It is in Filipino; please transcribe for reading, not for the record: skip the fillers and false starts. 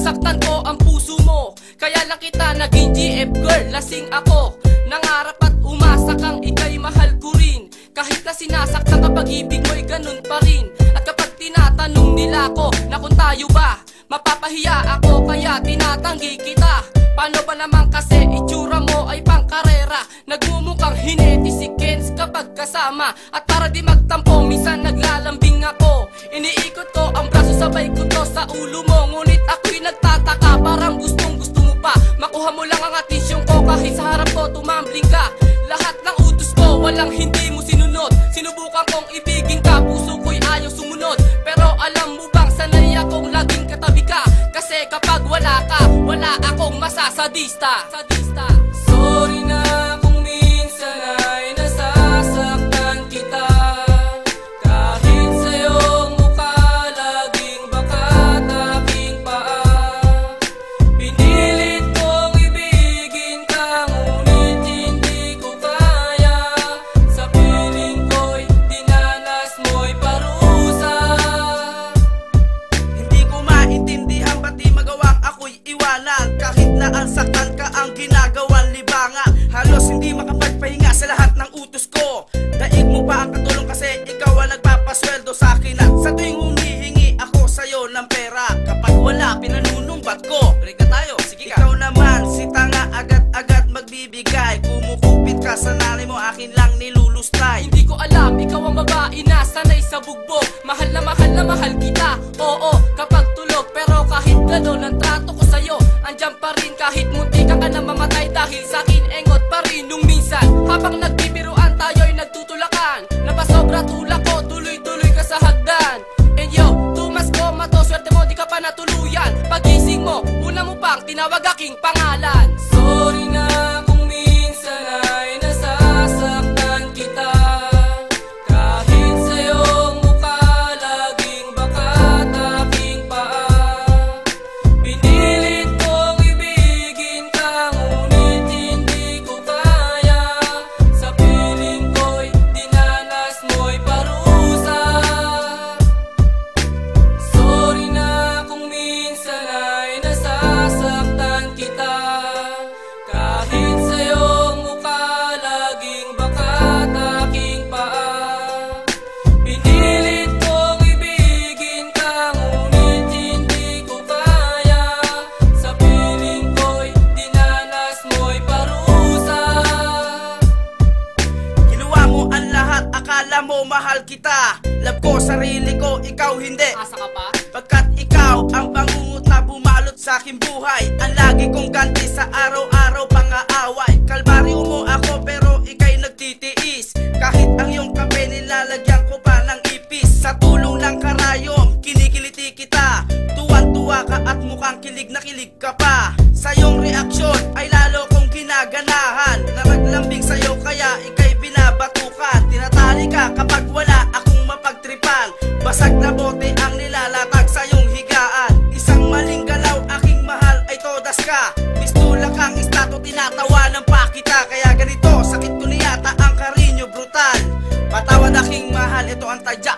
nasaktan ko ang puso mo. Kaya lang kita naging GF girl, lasing ako. Nangarap at umasa kang ika'y mahal ko rin. Kahit na sinasaktan ka, pag-ibig mo'y ganun pa rin. At kapag tinatanong nila ko na kung tayo ba, mapapahiya ako kaya tinatanggi kita. Paano ba naman kasi itsura mo ay pangkarera? Nagmumukhang hineti si Kenz kapag kasama. At para di magtampo, minsan naglalambing ako. Iniikot ko ang braso, sabay ko to sa ulo mo. Ngunit ako'y nagtataka, parang gustong gusto mo pa. Makuha mo lang ang atensyon ko kahit sa harap ko tumambling ka. Lahat ng utos ko, walang hindi mo sinunod. Sinubukan kong ibigin ka, puso ko'y ayaw sumunod. Pero alam mo bang sanay akong laging katabi ka? Kasi kapag wala ka, wala akong masasadista. Sorry na kung minsan ay nasasaktan kita. Kahit sa'yong mukha laging bakat aking paa. Pinilit kong ibigin ka, ngunit hindi ko kaya. Sa piling ko'y dinanas mo'y parusa. Hindi ko maintindihan ba't di magawang ako'y iwanan. Kahit na ang saktan ka ang ginagawan libangan. Halos hindi makapagpahinga sa lahat ng utos ko. Daig mo pa ang katulong kasi ikaw ang nagpapasweldo sa akin. At sa tuwing humihingi ako sa'yo ng pera, kapag wala pinanunumbat ko. Break na tayo, sige ka. Ikaw naman si tanga, agad-agad magbibigay. Kumukupit ka sa nanay mo, akin lang nilulustay. Hindi ko alam, ikaw ang babae na sanay sa bugbog. Mahal na mahal kita. Oo, kapag tulog, pero kahit gano'n ang trato ko sa'yo, andyan pa rin kahit munti ka na mamatay. Dahil sa'kin engot pa rin nung minsan. Habang nagbibiruan tayo'y nagtutulakan. Napasobra tulak ko, tuloy-tuloy ka sa hagdan. And yo, tumas ko mato, swerte mo di ka pa natuluyan. Pagising mo, una mo pang tinawag aking pangalan. Sorry na kung minsan ay nasasaktan kita. Kahit sa'yong mukha laging bakat aking paa. Pinilit kong ibigin ka, ngunit hindi ko kaya. Sa piling ko'y dinanas mo'y parusa. Sorry na kung minsan ay nasasaktan kita. Kahit sa'yong mukha laging bakat aking paa. Pinilit kong ibigin ka, ngunit hindi ko kaya. Sa piling ko'y dinanas mo'y parusa. Ginawa mo ang lahat, akala mo mahal kita. Love ko sarili ko, ikaw hindi. Asa ka pa? Pagkat ikaw ang bangungot na bumalot sa aking buhay. Ang lagi kong ganti sa araw-araw pang-aaway. Kalbaryo mo ako pero ika'y nagtitiis. Kahit ang iyong kape nilalagyan ko pa ng ipis. Sa tulong ng karayom, kinikiliti kita. Tuwan-tuwa ka at mukhang kilig na kilig ka pa. Sa iyong reaksyon ay lalo kong ginaganahan. Naraglambing sa'yo kaya ika'y binabatukan. Tinatali ka kapag wala akong mapagtripan. Basag na bote ang nilalatag sa iyong higaan. Isang maling galaw aking mahal ay todas ka. Pistula kang istato, tinatawanan pa kita. Kaya ganito, sakit ko niyata ang karinyo brutal. Patawad aking mahal, ito ang tadya.